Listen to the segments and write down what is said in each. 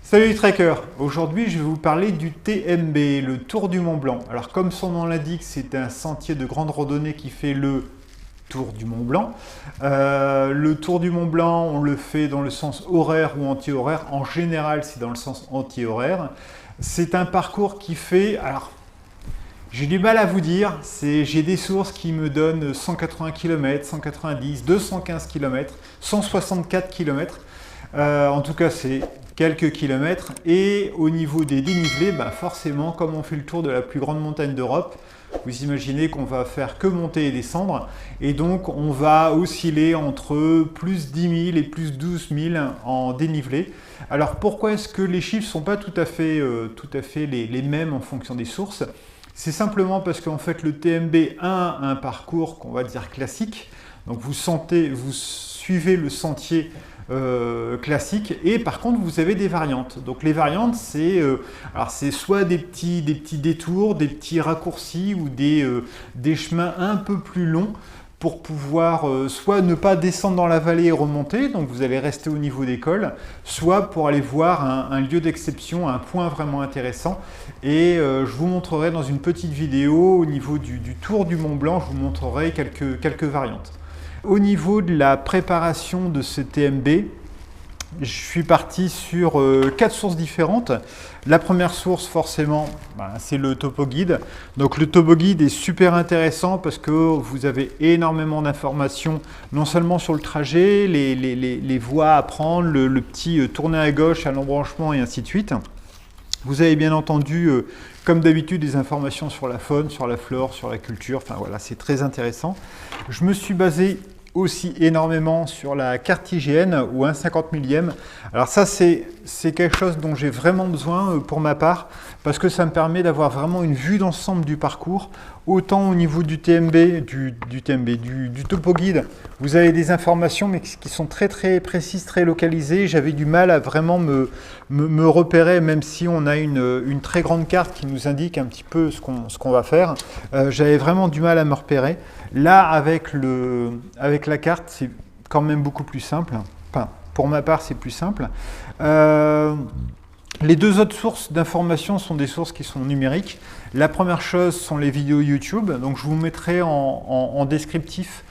Salut les trekkers, aujourd'hui je vais vous parler du TMB, le Tour du Mont Blanc. Alors comme son nom l'indique, c'est un sentier de grande randonnée qui fait le Tour du Mont Blanc. Le Tour du Mont Blanc, on le fait dans le sens horaire ou anti-horaire. En général, c'est dans le sens anti-horaire. C'est un parcours qui fait... Alors, j'ai du mal à vous dire, j'ai des sources qui me donnent 180 km, 190, 215 km, 164 km. En tout cas, c'est quelques kilomètres. Et au niveau des dénivelés, forcément, comme on fait le tour de la plus grande montagne d'Europe, vous imaginez qu'on va faire que monter et descendre. Et donc, on va osciller entre plus 10 000 et plus 12 000 en dénivelé. Alors, pourquoi est-ce que les chiffres ne sont pas tout à fait les mêmes en fonction des sources? C'est simplement parce qu'en fait, le TMB a un parcours qu'on va dire classique. Donc, vous suivez le sentier classique, et par contre vous avez des variantes. Donc les variantes, c'est soit des petits détours, des petits raccourcis ou des chemins un peu plus longs pour pouvoir soit ne pas descendre dans la vallée et remonter, donc vous allez rester au niveau des cols, soit pour aller voir un lieu d'exception, un point vraiment intéressant. Et je vous montrerai dans une petite vidéo au niveau du Tour du Mont Blanc, je vous montrerai quelques variantes. Au niveau de la préparation de ce TMB, je suis parti sur 4 sources différentes. La première source, forcément, c'est le topo guide. Donc le topo guide est super intéressant parce que vous avez énormément d'informations, non seulement sur le trajet, les voies à prendre, le petit tourner à gauche, à l'embranchement et ainsi de suite. Vous avez bien entendu, comme d'habitude, des informations sur la faune, sur la flore, sur la culture. Enfin voilà, c'est très intéressant. Je me suis basé aussi énormément sur la carte IGN ou 1/50 millième. Alors ça, c'est quelque chose dont j'ai vraiment besoin pour ma part, parce que ça me permet d'avoir vraiment une vue d'ensemble du parcours, autant au niveau du TMB, du topo guide. Vous avez des informations mais qui sont très précises, très localisées. J'avais du mal à vraiment me repérer, même si on a une très grande carte qui nous indique un petit peu ce qu'on va faire. J'avais vraiment du mal à me repérer. Là, avec la carte, c'est quand même beaucoup plus simple. Enfin, pour ma part, c'est plus simple. Les deux autres sources d'informations sont des sources qui sont numériques. La première chose sont les vidéos YouTube. Donc, je vous mettrai en descriptif,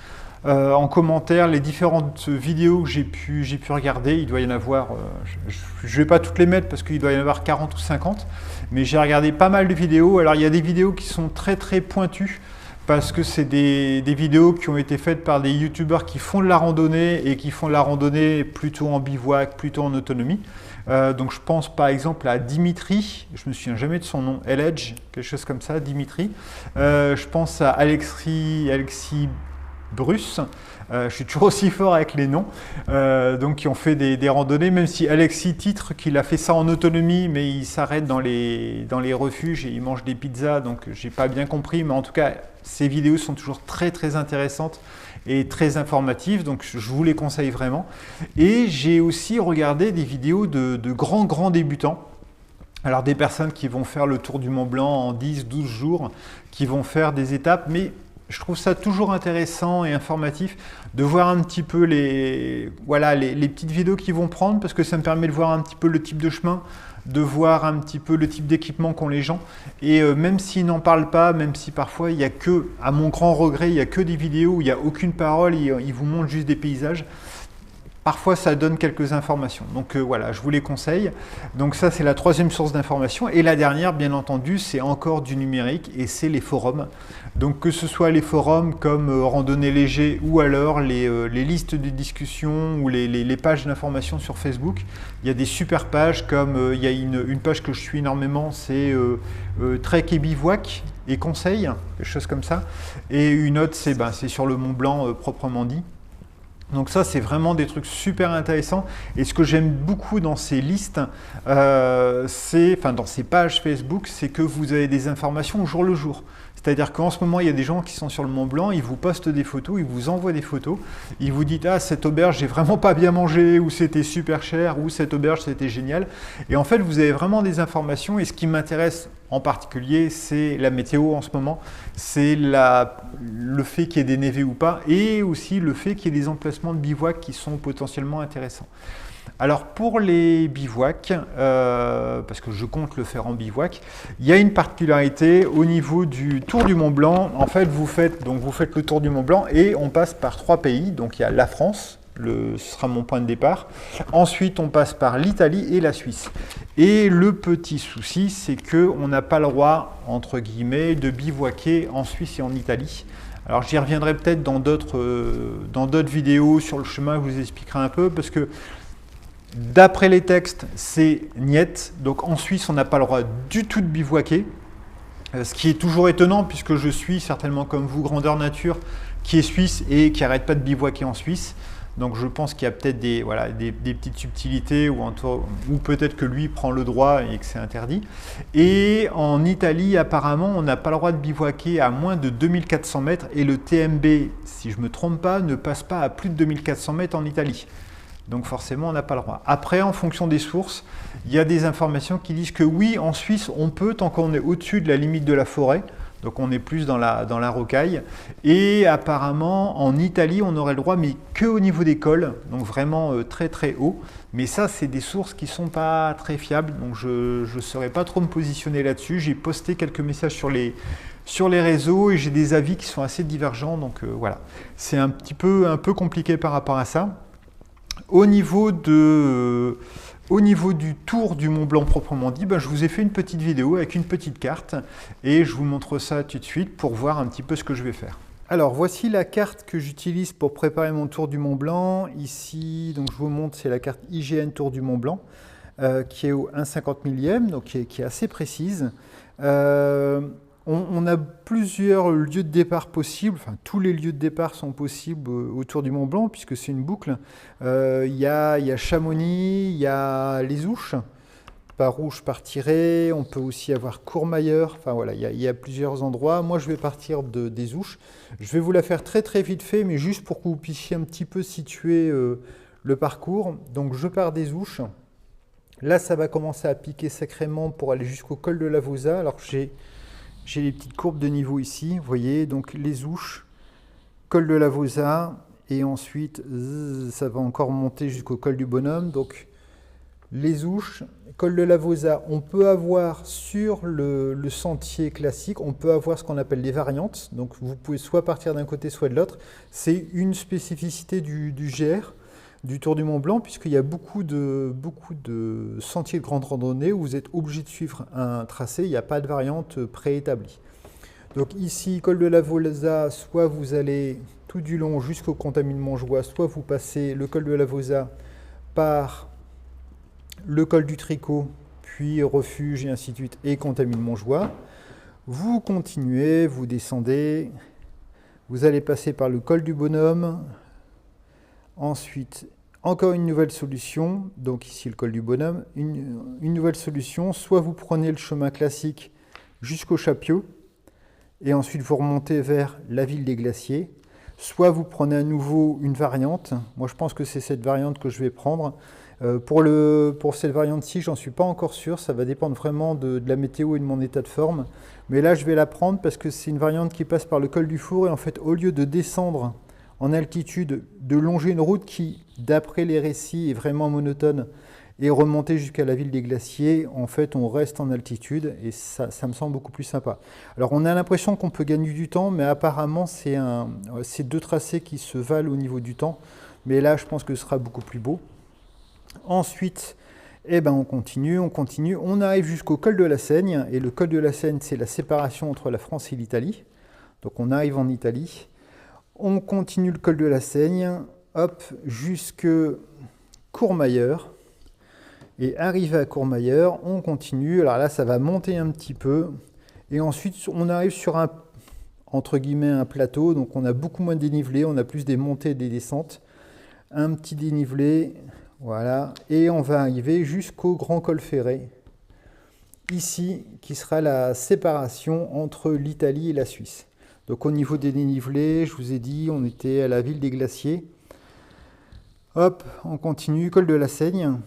en commentaire, les différentes vidéos que j'ai pu regarder. Il doit y en avoir, je ne vais pas toutes les mettre parce qu'il doit y en avoir 40 ou 50, mais j'ai regardé pas mal de vidéos. Alors, il y a des vidéos qui sont très pointues, parce que c'est des vidéos qui ont été faites par des youtubeurs qui font de la randonnée et qui font de la randonnée plutôt en bivouac, plutôt en autonomie. Donc je pense par exemple à Dimitri, je me souviens jamais de son nom, Edge, quelque chose comme ça, Dimitri. Je pense à Alexis Bruce. Je suis toujours aussi fort avec les noms, donc qui ont fait des randonnées, même si Alexis titre qu'il a fait ça en autonomie, mais il s'arrête dans les refuges et il mange des pizzas, donc j'ai pas bien compris, mais en tout cas, ces vidéos sont toujours très intéressantes et très informatives, donc je vous les conseille vraiment. Et j'ai aussi regardé des vidéos de grands débutants. Alors des personnes qui vont faire le Tour du Mont Blanc en 10-12 jours, qui vont faire des étapes, mais je trouve ça toujours intéressant et informatif de voir un petit peu les petites vidéos qu'ils vont prendre, parce que ça me permet de voir un petit peu le type de chemin, de voir un petit peu le type d'équipement qu'ont les gens. Et même s'ils n'en parlent pas, même si parfois il n'y a que, à mon grand regret, il n'y a que des vidéos où il n'y a aucune parole, ils vous montrent juste des paysages. Parfois, ça donne quelques informations. Donc voilà, je vous les conseille. Donc ça, c'est la troisième source d'information. Et la dernière, bien entendu, c'est encore du numérique et c'est les forums. Donc que ce soit les forums comme Randonnée Léger ou alors les listes de discussion ou les pages d'information sur Facebook, il y a des super pages comme il y a une page que je suis énormément, c'est Trek et Bivouac et Conseils, quelque chose comme ça. Et une autre, c'est sur le Mont Blanc proprement dit. Donc ça, c'est vraiment des trucs super intéressants. Et ce que j'aime beaucoup dans ces listes, dans ces pages Facebook, c'est que vous avez des informations au jour le jour. C'est-à-dire qu'en ce moment, il y a des gens qui sont sur le Mont Blanc, ils vous postent des photos, ils vous envoient des photos, ils vous disent « Ah, cette auberge, j'ai vraiment pas bien mangé » ou « C'était super cher » ou « Cette auberge, c'était génial ». Et en fait, vous avez vraiment des informations. Et ce qui m'intéresse en particulier, c'est la météo en ce moment, c'est le fait qu'il y ait des névés ou pas, et aussi le fait qu'il y ait des emplacements de bivouac qui sont potentiellement intéressants. Alors pour les bivouacs, parce que je compte le faire en bivouac, il y a une particularité au niveau du Tour du Mont Blanc. En fait, vous faites le Tour du Mont Blanc et on passe par 3 pays. Donc il y a la France, ce sera mon point de départ. Ensuite, on passe par l'Italie et la Suisse. Et le petit souci, c'est qu'on n'a pas le droit, entre guillemets, de bivouaquer en Suisse et en Italie. Alors j'y reviendrai peut-être dans d'autres vidéos sur le chemin, je vous expliquerai un peu, parce que d'après les textes, c'est niet. Donc en Suisse, on n'a pas le droit du tout de bivouaquer. Ce qui est toujours étonnant, puisque je suis certainement comme vous, grandeur nature, qui est suisse et qui n'arrête pas de bivouaquer en Suisse. Donc je pense qu'il y a peut-être des petites subtilités ou peut-être que lui prend le droit et que c'est interdit. Et en Italie, apparemment, on n'a pas le droit de bivouaquer à moins de 2400 mètres et le TMB, si je ne me trompe pas, ne passe pas à plus de 2400 mètres en Italie. Donc forcément, on n'a pas le droit. Après, en fonction des sources, il y a des informations qui disent que oui, en Suisse, on peut tant qu'on est au-dessus de la limite de la forêt. Donc on est plus dans la rocaille. Et apparemment, en Italie, on aurait le droit, mais qu'au niveau des cols, donc vraiment très très haut. Mais ça, c'est des sources qui ne sont pas très fiables, donc je ne saurais pas trop me positionner là-dessus. J'ai posté quelques messages sur les réseaux et j'ai des avis qui sont assez divergents, donc voilà. C'est un peu compliqué par rapport à ça. Au niveau du tour du Mont Blanc proprement dit, je vous ai fait une petite vidéo avec une petite carte et je vous montre ça tout de suite pour voir un petit peu ce que je vais faire. Alors voici la carte que j'utilise pour préparer mon tour du Mont Blanc. Ici, donc je vous montre, c'est la carte IGN Tour du Mont Blanc qui est au 1/50 millième, donc qui est assez précise. On a plusieurs lieux de départ possibles, enfin tous les lieux de départ sont possibles autour du Mont Blanc puisque c'est une boucle. Il y a Chamonix, il y a les Ouches, par où je partirai, on peut aussi avoir Courmayeur, enfin voilà, il y a plusieurs endroits. Moi je vais partir des Ouches, je vais vous la faire très très vite fait, mais juste pour que vous puissiez un petit peu situer le parcours. Donc je pars des Ouches, là ça va commencer à piquer sacrément pour aller jusqu'au col de la Vosa. Alors j'ai les petites courbes de niveau ici, vous voyez, donc les Ouches, col de la Vosa, et ensuite ça va encore monter jusqu'au col du Bonhomme. Donc les Ouches, col de la Vosa, on peut avoir sur le sentier classique, on peut avoir ce qu'on appelle des variantes. Donc vous pouvez soit partir d'un côté, soit de l'autre. C'est une spécificité du GR, du Tour du Mont Blanc, puisqu'il y a beaucoup de sentiers de grande randonnée où vous êtes obligé de suivre un tracé, il n'y a pas de variante préétablie. Donc ici, col de la Vosa, soit vous allez tout du long jusqu'au Contamine Montjoie, soit vous passez le col de la Vosa par le col du Tricot, puis Refuge et ainsi de suite, et Contamine Montjoie. Vous continuez, vous descendez, vous allez passer par le col du Bonhomme. Ensuite, encore une nouvelle solution, donc ici le col du Bonhomme, une nouvelle solution, soit vous prenez le chemin classique jusqu'au Chapiot, et ensuite vous remontez vers la ville des Glaciers, soit vous prenez à nouveau une variante. Moi je pense que c'est cette variante que je vais prendre. Pour cette variante-ci, j'en suis pas encore sûr, ça va dépendre vraiment de la météo et de mon état de forme, mais là je vais la prendre parce que c'est une variante qui passe par le col du Four, et en fait au lieu de descendre en altitude, de longer une route qui, d'après les récits, est vraiment monotone et remonter jusqu'à la ville des Glaciers, en fait, on reste en altitude et ça me semble beaucoup plus sympa. Alors, on a l'impression qu'on peut gagner du temps, mais apparemment, c'est deux tracés qui se valent au niveau du temps. Mais là, je pense que ce sera beaucoup plus beau. Ensuite, on continue. On arrive jusqu'au col de la Seigne. Et le col de la Seigne, c'est la séparation entre la France et l'Italie. Donc, on arrive en Italie. On continue le col de la Seigne, hop, jusque Courmayeur. Et arrivé à Courmayeur, on continue. Alors là, ça va monter un petit peu. Et ensuite, on arrive sur entre guillemets, un plateau. Donc on a beaucoup moins de dénivelé, on a plus des montées et des descentes. Un petit dénivelé, voilà. Et on va arriver jusqu'au Grand Col Ferré. Ici, qui sera la séparation entre l'Italie et la Suisse. Donc au niveau des dénivelés, je vous ai dit, on était à la ville des Glaciers. Hop, on continue, col de la Seigne.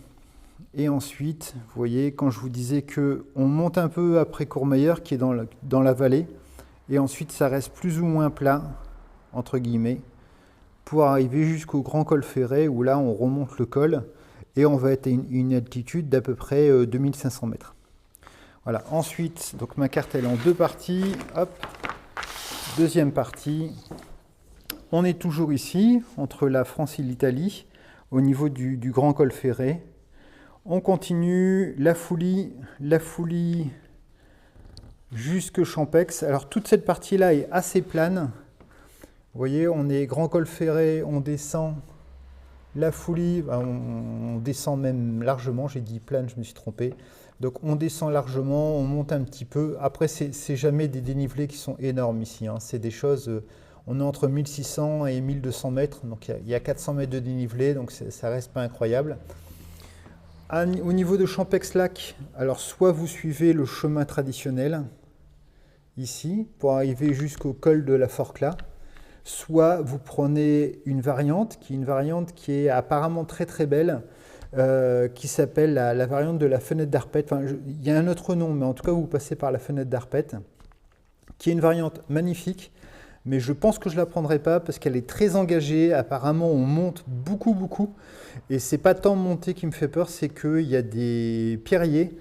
Et ensuite, vous voyez, quand je vous disais qu'on monte un peu après Courmayeur, qui est dans la vallée, et ensuite ça reste plus ou moins plat, entre guillemets, pour arriver jusqu'au Grand Col Ferré, où là on remonte le col. et on va être à une altitude d'à peu près 2500 mètres. Voilà, ensuite, donc ma carte elle est en deux parties. Hop, deuxième partie. On est toujours ici, entre la France et l'Italie, au niveau du Grand Col Ferret. On continue la Foulie jusque Champex. Alors toute cette partie-là est assez plane. Vous voyez, on est Grand Col Ferret, on descend la Foulie, on descend même largement, j'ai dit plane, je me suis trompé. Donc on descend largement, on monte un petit peu. Après, c'est jamais des dénivelés qui sont énormes ici, hein. C'est des choses, on est entre 1600 et 1200 mètres, donc il y a 400 mètres de dénivelé, donc ça reste pas incroyable. Au niveau de Champex-Lac, alors soit vous suivez le chemin traditionnel, ici, pour arriver jusqu'au col de la Forclaz, soit vous prenez une variante qui est apparemment très très belle, qui s'appelle la variante de la fenêtre d'Arpette. Enfin, il y a un autre nom, mais en tout cas vous passez par la fenêtre d'Arpette, qui est une variante magnifique, mais je pense que je ne la prendrai pas parce qu'elle est très engagée. Apparemment on monte beaucoup, et c'est pas tant monter qui me fait peur, c'est qu'il y a des pierriers.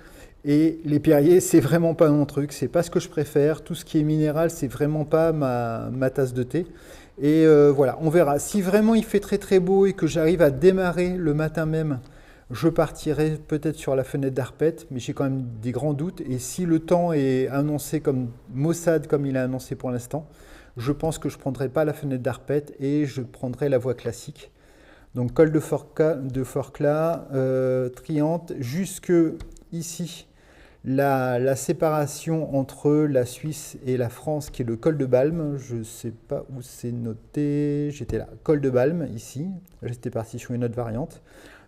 Et les pierriers, c'est vraiment pas mon truc, c'est pas ce que je préfère. Tout ce qui est minéral, c'est vraiment pas ma tasse de thé. Et voilà, on verra. Si vraiment il fait très très beau et que j'arrive à démarrer le matin même, je partirai peut-être sur la fenêtre d'Arpette, mais j'ai quand même des grands doutes. Et si le temps est annoncé comme maussade, comme il est annoncé pour l'instant, je pense que je ne prendrai pas la fenêtre d'Arpette et je prendrai la voie classique. Donc col de Forclaz, Triante, jusque ici. La séparation entre la Suisse et la France, qui est le col de Balme, je ne sais pas où c'est noté, j'étais là, col de Balme, ici, j'étais parti sur une autre variante,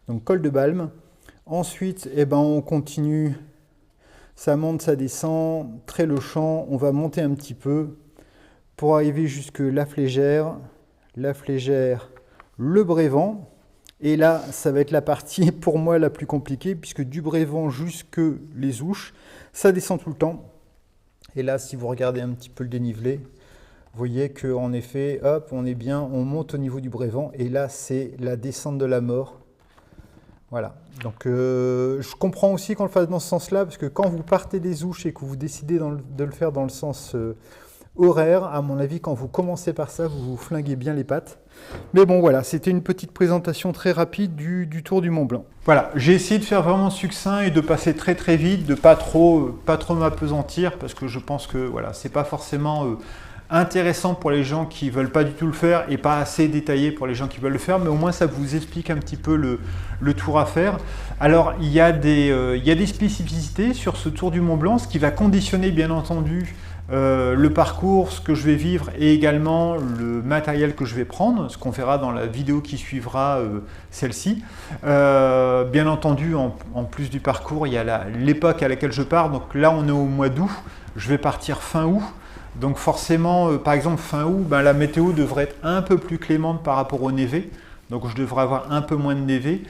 donc col de Balme. Ensuite, on continue, ça monte, ça descend, Très-le-Champ, on va monter un petit peu pour arriver jusque La Flégère, le Brévent. Et là, ça va être la partie pour moi la plus compliquée, puisque du Brévent jusque les Ouches, ça descend tout le temps. Et là, si vous regardez un petit peu le dénivelé, vous voyez qu'en effet, hop, on est bien, on monte au niveau du Brévent. Et là, c'est la descente de la mort. Voilà. Donc, je comprends aussi qu'on le fasse dans ce sens-là, parce que quand vous partez des Ouches et que vous décidez de le faire dans le sens horaire, à mon avis, quand vous commencez par ça, vous vous flinguez bien les pattes. Mais bon, voilà, c'était une petite présentation très rapide du Tour du Mont Blanc. Voilà, j'ai essayé de faire vraiment succinct et de passer très très vite, de pas trop m'appesantir, parce que je pense que voilà, c'est pas forcément intéressant pour les gens qui veulent pas du tout le faire et pas assez détaillé pour les gens qui veulent le faire, mais au moins ça vous explique un petit peu le tour à faire. Alors, il y a des spécificités sur ce Tour du Mont Blanc, ce qui va conditionner bien entendu le parcours, ce que je vais vivre et également le matériel que je vais prendre, ce qu'on verra dans la vidéo qui suivra celle-ci. Bien entendu, en plus du parcours, il y a l'époque à laquelle je pars. Donc là, on est au mois d'août, je vais partir fin août. Donc forcément, par exemple, fin août, la météo devrait être un peu plus clémente par rapport au névé. Donc je devrais avoir un peu moins de névé.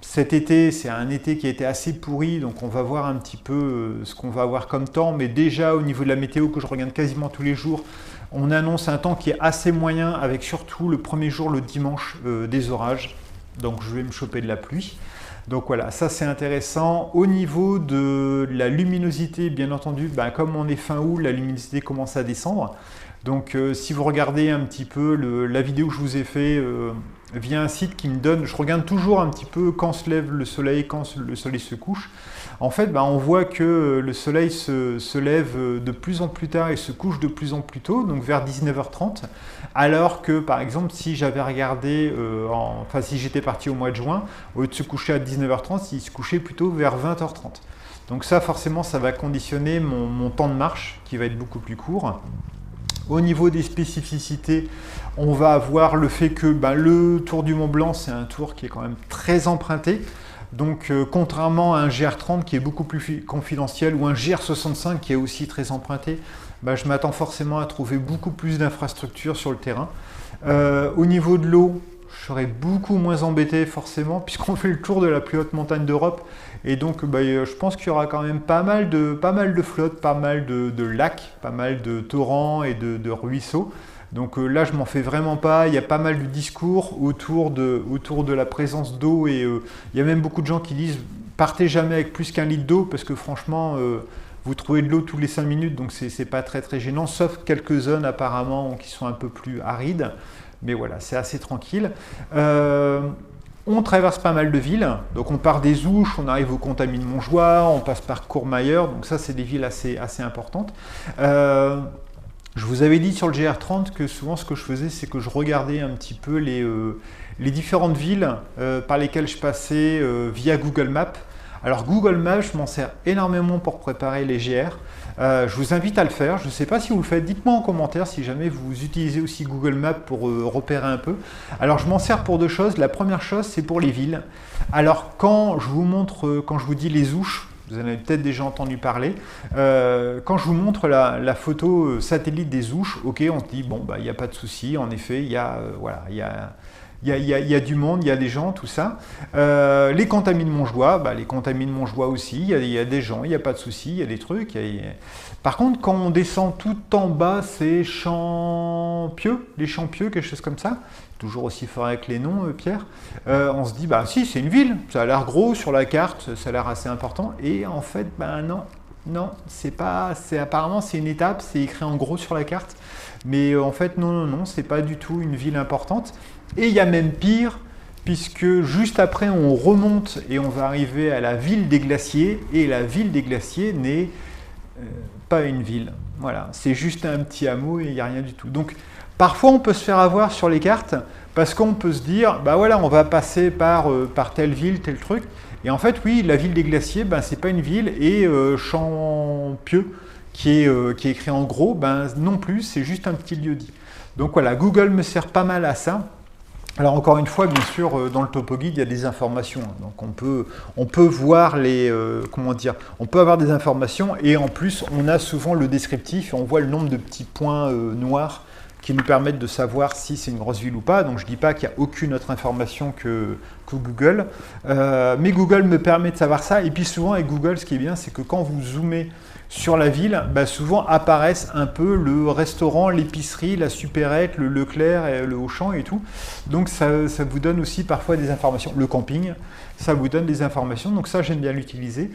Cet été, c'est un été qui a été assez pourri, donc on va voir un petit peu ce qu'on va avoir comme temps. Mais déjà, au niveau de la météo que je regarde quasiment tous les jours, on annonce un temps qui est assez moyen, avec surtout le premier jour, le dimanche, des orages. Donc je vais me choper de la pluie. Donc voilà, ça c'est intéressant. Au niveau de la luminosité, bien entendu, comme on est fin août, la luminosité commence à descendre. Donc si vous regardez un petit peu la vidéo que je vous ai fait via un site qui me donne, je regarde toujours un petit peu quand se lève le soleil, quand le soleil se couche. En fait, on voit que le soleil se lève de plus en plus tard et se couche de plus en plus tôt, donc vers 19h30. Alors que, par exemple, si j'avais regardé, si j'étais parti au mois de juin, au lieu de se coucher à 19h30, il se couchait plutôt vers 20h30. Donc ça, forcément, ça va conditionner mon temps de marche qui va être beaucoup plus court. Au niveau des spécificités, on va avoir le fait que le Tour du Mont Blanc, c'est un tour qui est quand même très emprunté. Donc, contrairement à un GR30 qui est beaucoup plus confidentiel ou un GR65 qui est aussi très emprunté, je m'attends forcément à trouver beaucoup plus d'infrastructures sur le terrain. Au niveau de l'eau, je serai beaucoup moins embêté forcément puisqu'on fait le tour de la plus haute montagne d'Europe. Et donc, je pense qu'il y aura quand même pas mal de flottes, pas mal de lacs, pas mal de torrents et de ruisseaux. Donc là, je m'en fais vraiment pas. Il y a pas mal de discours autour de la présence d'eau et il y a même beaucoup de gens qui disent partez jamais avec plus qu'1 litre d'eau parce que franchement, vous trouvez de l'eau tous les 5 minutes, donc c'est pas très très gênant, sauf quelques zones apparemment qui sont un peu plus arides. Mais voilà, c'est assez tranquille. On traverse pas mal de villes, donc on part des Ouches, on arrive au Contamine-Montjoie, on passe par Courmayeur, donc ça c'est des villes assez importantes. Je vous avais dit sur le GR30 que souvent ce que je faisais, c'est que je regardais un petit peu les différentes villes par lesquelles je passais via Google Maps. Alors Google Maps, je m'en sers énormément pour préparer les GR. Je vous invite à le faire. Je ne sais pas si vous le faites. Dites-moi en commentaire si jamais vous utilisez aussi Google Maps pour repérer un peu. Alors je m'en sers pour 2 choses. La première chose, c'est pour les villes. Alors quand je vous montre, quand je vous dis les Ouches, vous en avez peut-être déjà entendu parler. Quand je vous montre la photo satellite des Ouches, ok, on se dit bon bah il n'y a pas de souci. En effet, il y a voilà, il y a du monde, il y a des gens, tout ça. Les Contamine-Montjoie, les Contamine-Montjoie aussi, il y a des gens, il n'y a pas de souci, il y a des trucs. Par contre, quand on descend tout en bas, c'est Champieux, les Champieux, quelque chose comme ça. Toujours aussi fort avec les noms, Pierre. On se dit, bah si, c'est une ville, ça a l'air gros sur la carte, ça a l'air assez important. Et en fait, non, c'est pas, apparemment c'est une étape, c'est écrit en gros sur la carte. Mais en fait, non, c'est pas du tout une ville importante. Et il y a même pire, puisque juste après, on remonte et on va arriver à la ville des glaciers. Et la ville des glaciers n'est pas une ville. Voilà, c'est juste un petit hameau et il n'y a rien du tout. Donc, parfois, on peut se faire avoir sur les cartes parce qu'on peut se dire, bah voilà, on va passer par telle ville, tel truc. Et en fait, oui, la ville des glaciers, c'est pas une ville. Et Champieux, qui est écrit en gros, non plus, c'est juste un petit lieu-dit. Donc voilà, Google me sert pas mal à ça. Alors encore une fois, bien sûr, dans le topo guide, il y a des informations. Donc on peut voir on peut avoir des informations et en plus, on a souvent le descriptif et on voit le nombre de petits points noirs qui nous permettent de savoir si c'est une grosse ville ou pas. Donc je ne dis pas qu'il n'y a aucune autre information que Google, mais Google me permet de savoir ça. Et puis souvent avec Google, ce qui est bien, c'est que quand vous zoomez sur la ville, souvent apparaissent un peu le restaurant, l'épicerie, la supérette, le Leclerc, et le Auchan et tout. Donc ça vous donne aussi parfois des informations. Le camping, ça vous donne des informations. Donc ça, j'aime bien l'utiliser.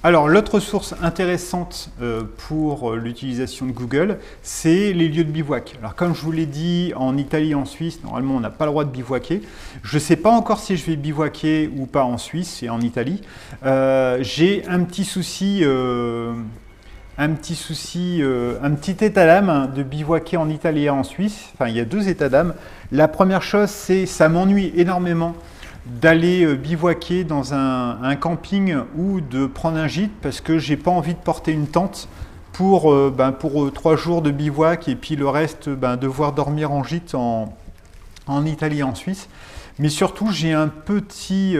Alors l'autre source intéressante pour l'utilisation de Google, c'est les lieux de bivouac. Alors comme je vous l'ai dit, en Italie et en Suisse, normalement on n'a pas le droit de bivouaquer. Je ne sais pas encore si je vais bivouaquer ou pas en Suisse et en Italie. J'ai un petit souci, un petit état d'âme de bivouaquer en Italie et en Suisse. Enfin, il y a 2 états d'âme. La première chose, c'est ça m'ennuie énormément d'aller bivouaquer dans un camping ou de prendre un gîte parce que j'ai pas envie de porter une tente pour 3 jours de bivouac et puis le reste devoir dormir en gîte en Italie et en Suisse. Mais surtout, j'ai un petit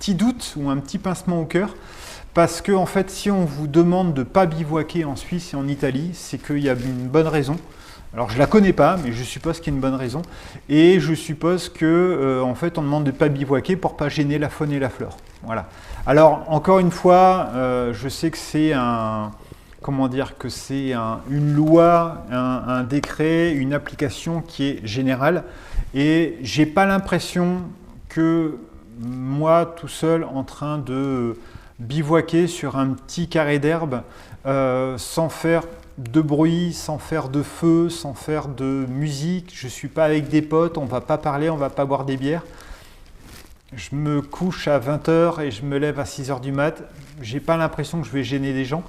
doute ou un petit pincement au cœur parce que en fait, si on vous demande de ne pas bivouaquer en Suisse et en Italie, c'est qu'il y a une bonne raison. Alors je ne la connais pas, mais je suppose qu'il y a une bonne raison. Et je suppose que en fait, on demande de ne pas bivouaquer pour ne pas gêner la faune et la flore. Voilà. Alors encore une fois, je sais que c'est une loi, un décret, une application qui est générale. Et j'ai pas l'impression que moi, tout seul, en train de bivouaquer sur un petit carré d'herbe, sans faire de bruit, sans faire de feu, sans faire de musique, je ne suis pas avec des potes, on ne va pas parler, on ne va pas boire des bières. Je me couche à 20h et je me lève à 6h du mat. J'ai pas l'impression que je vais gêner des gens,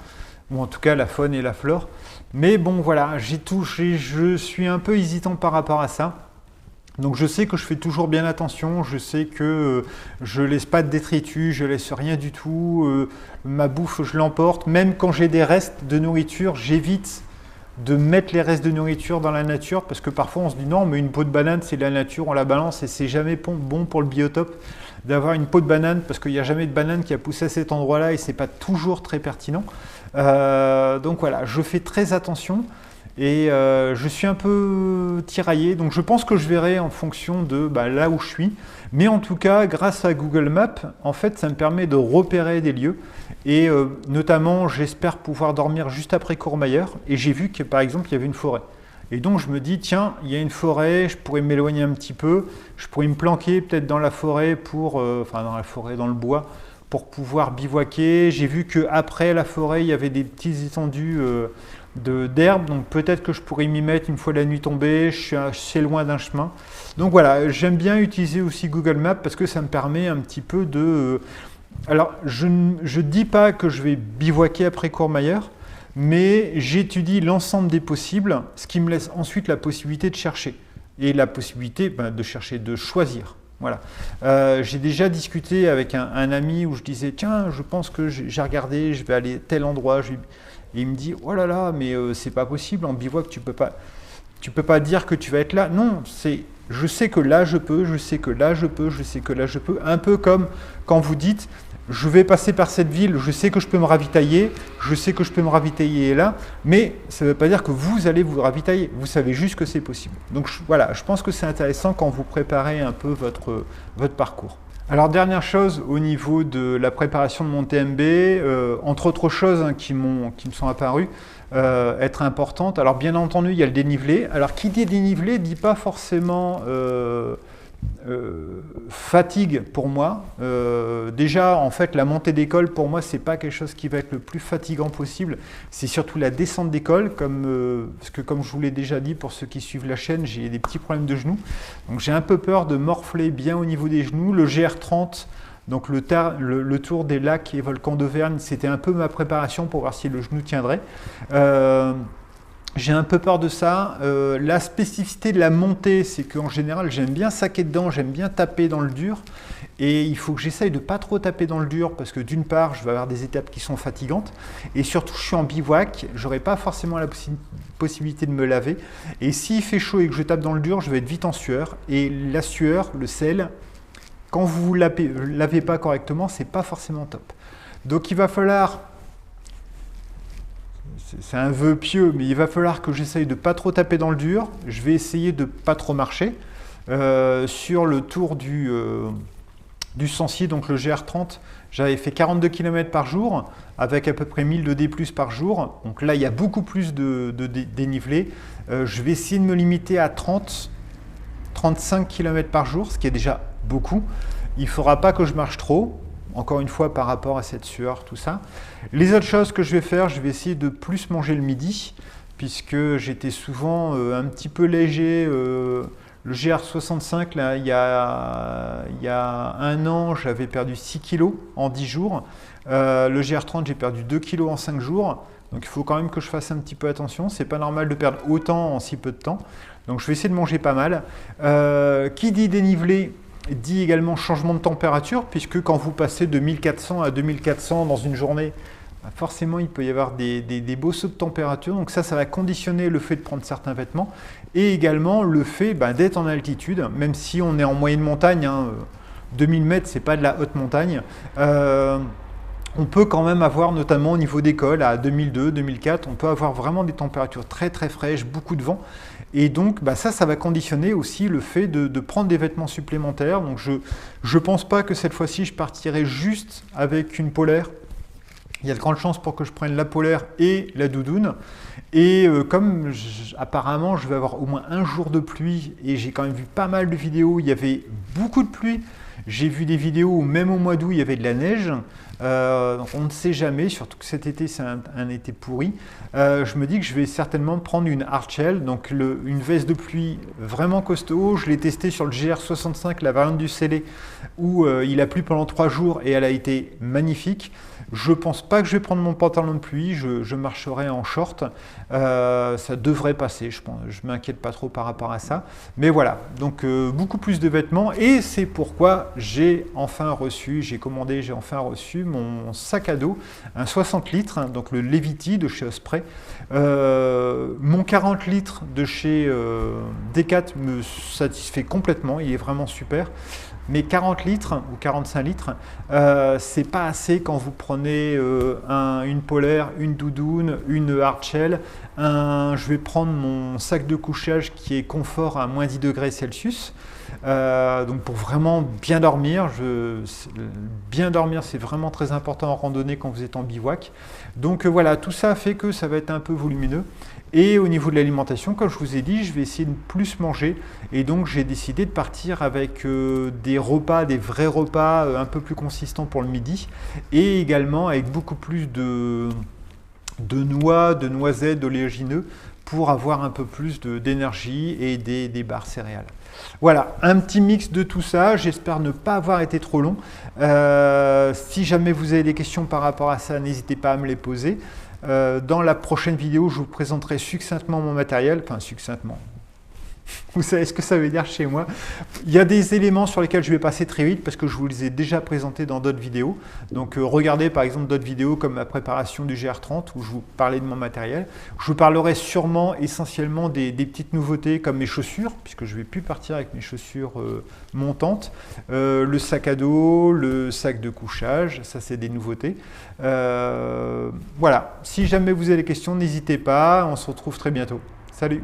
ou en tout cas la faune et la flore. Mais bon, voilà, je suis un peu hésitant par rapport à ça. Donc je sais que je fais toujours bien attention, je sais que je ne laisse pas de détritus, je ne laisse rien du tout, ma bouffe je l'emporte, même quand j'ai des restes de nourriture, j'évite de mettre les restes de nourriture dans la nature parce que parfois on se dit non mais une peau de banane c'est de la nature, on la balance et c'est jamais bon pour le biotope d'avoir une peau de banane parce qu'il n'y a jamais de banane qui a poussé à cet endroit-là et c'est pas toujours très pertinent. Donc voilà, je fais très attention. Et je suis un peu tiraillé, donc je pense que je verrai en fonction de là où je suis. Mais en tout cas, grâce à Google Maps, en fait, ça me permet de repérer des lieux. Et notamment, j'espère pouvoir dormir juste après Courmayeur. Et j'ai vu que, par exemple, il y avait une forêt. Et donc, je me dis, tiens, il y a une forêt, je pourrais m'éloigner un petit peu. Je pourrais me planquer peut-être dans la forêt dans le bois, pour pouvoir bivouaquer. J'ai vu qu'après la forêt, il y avait des petites étendues d'herbe, donc peut-être que je pourrais m'y mettre une fois la nuit tombée, je suis assez loin d'un chemin. Donc voilà, j'aime bien utiliser aussi Google Maps parce que ça me permet un petit peu de... Alors, je ne dis pas que je vais bivouaquer après Courmayeur, mais j'étudie l'ensemble des possibles, ce qui me laisse ensuite la possibilité de chercher. Et la possibilité de chercher, de choisir. Voilà. J'ai déjà discuté avec un ami où je disais, tiens, je pense que j'ai regardé, je vais aller à tel endroit, et il me dit, oh là là, mais c'est pas possible, en bivouac, tu peux pas dire que tu vas être là. Non, je sais que là je peux, je sais que là je peux, je sais que là je peux. Un peu comme quand vous dites, je vais passer par cette ville, je sais que je peux me ravitailler, je sais que je peux me ravitailler là, mais ça ne veut pas dire que vous allez vous ravitailler. Vous savez juste que c'est possible. Donc voilà, je pense que c'est intéressant quand vous préparez un peu votre parcours. Alors dernière chose au niveau de la préparation de mon TMB, entre autres choses qui me sont apparues, être importantes. Alors bien entendu, il y a le dénivelé. Alors qui dit dénivelé dit pas forcément fatigue pour moi. Déjà, en fait, la montée d'école pour moi, c'est pas quelque chose qui va être le plus fatigant possible. C'est surtout la descente d'école, parce que comme je vous l'ai déjà dit, pour ceux qui suivent la chaîne, j'ai des petits problèmes de genoux. Donc j'ai un peu peur de morfler bien au niveau des genoux. Le GR30, donc le tour des lacs et volcans d'Auvergne, c'était un peu ma préparation pour voir si le genou tiendrait. J'ai un peu peur de ça. La spécificité de la montée, c'est qu'en général, j'aime bien saquer dedans, j'aime bien taper dans le dur. Et il faut que j'essaye de ne pas trop taper dans le dur parce que d'une part, je vais avoir des étapes qui sont fatigantes. Et surtout, je suis en bivouac, je n'aurai pas forcément la possibilité de me laver. Et s'il fait chaud et que je tape dans le dur, je vais être vite en sueur. Et la sueur, le sel, quand vous ne lavez pas correctement, ce n'est pas forcément top. Donc il va falloir... C'est un vœu pieux, mais il va falloir que j'essaye de ne pas trop taper dans le dur. Je vais essayer de ne pas trop marcher. Sur le tour du Sancy, donc le GR30, j'avais fait 42 km par jour, avec à peu près 1000 de D+ par jour. Donc là, il y a beaucoup plus de dénivelé. Je vais essayer de me limiter à 35 km par jour, ce qui est déjà beaucoup. Il ne faudra pas que je marche trop. Encore une fois, par rapport à cette sueur, tout ça. Les autres choses que je vais faire, je vais essayer de plus manger le midi, puisque j'étais souvent un petit peu léger. Le GR65, là, il y a un an, j'avais perdu 6 kg en 10 jours. Le GR30, j'ai perdu 2 kg en 5 jours. Donc il faut quand même que je fasse un petit peu attention. C'est pas normal de perdre autant en si peu de temps. Donc je vais essayer de manger pas mal. Qui dit dénivelé dit également changement de température, puisque quand vous passez de 1400 à 2400 dans une journée, forcément il peut y avoir des beaux sauts de température. Donc ça va conditionner le fait de prendre certains vêtements et également le fait d'être en altitude, même si on est en moyenne montagne, 2000 mètres, c'est pas de la haute montagne. On peut quand même avoir, notamment au niveau des cols, à 2002, 2004, on peut avoir vraiment des températures très très fraîches, beaucoup de vent. Et donc ça va conditionner aussi le fait de prendre des vêtements supplémentaires. Donc je ne pense pas que cette fois-ci je partirai juste avec une polaire. Il y a de grandes chances pour que je prenne la polaire et la doudoune. Et comme apparemment je vais avoir au moins un jour de pluie, et j'ai quand même vu pas mal de vidéos où il y avait beaucoup de pluie. J'ai vu des vidéos où même au mois d'août il y avait de la neige. Donc on ne sait jamais, surtout que cet été c'est un été pourri. Je me dis que je vais certainement prendre une hardshell, donc une veste de pluie vraiment costaud. Je l'ai testé sur le GR65, la variante du scellé, où il a plu pendant 3 jours et elle a été magnifique. Je ne pense pas que je vais prendre mon pantalon de pluie, je marcherai en short. Ça devrait passer, je ne m'inquiète pas trop par rapport à ça. Mais voilà, donc beaucoup plus de vêtements, et c'est pourquoi j'ai enfin reçu mon sac à dos, un 60 litres, donc le Levity de chez Osprey. Mon 40 litres de chez Decat me satisfait complètement, il est vraiment super. mais 40 litres ou 45 litres, c'est pas assez quand vous prenez une polaire, une doudoune, une hardshell. Je vais prendre mon sac de couchage qui est confort à moins 10 degrés Celsius. Donc pour vraiment bien dormir, c'est vraiment très important en randonnée quand vous êtes en bivouac. Donc voilà, tout ça fait que ça va être un peu volumineux. Et au niveau de l'alimentation, comme je vous ai dit, je vais essayer de plus manger. Et donc j'ai décidé de partir avec des repas, des vrais repas un peu plus consistants pour le midi. Et également avec beaucoup plus de noix, de noisettes, d'oléagineux pour avoir un peu plus d'énergie et des barres céréales. Voilà, un petit mix de tout ça. J'espère ne pas avoir été trop long. Si jamais vous avez des questions par rapport à ça, n'hésitez pas à me les poser. Dans la prochaine vidéo, je vous présenterai succinctement mon matériel. Enfin, succinctement. Vous savez ce que ça veut dire chez moi. Il y a des éléments sur lesquels je vais passer très vite parce que je vous les ai déjà présentés dans d'autres vidéos. Donc regardez par exemple d'autres vidéos comme ma préparation du GR30 où je vous parlais de mon matériel. Je vous parlerai sûrement essentiellement des petites nouveautés comme mes chaussures, puisque je ne vais plus partir avec mes chaussures montantes. Le sac à dos, le sac de couchage, ça c'est des nouveautés. Voilà, si jamais vous avez des questions, n'hésitez pas, on se retrouve très bientôt. Salut!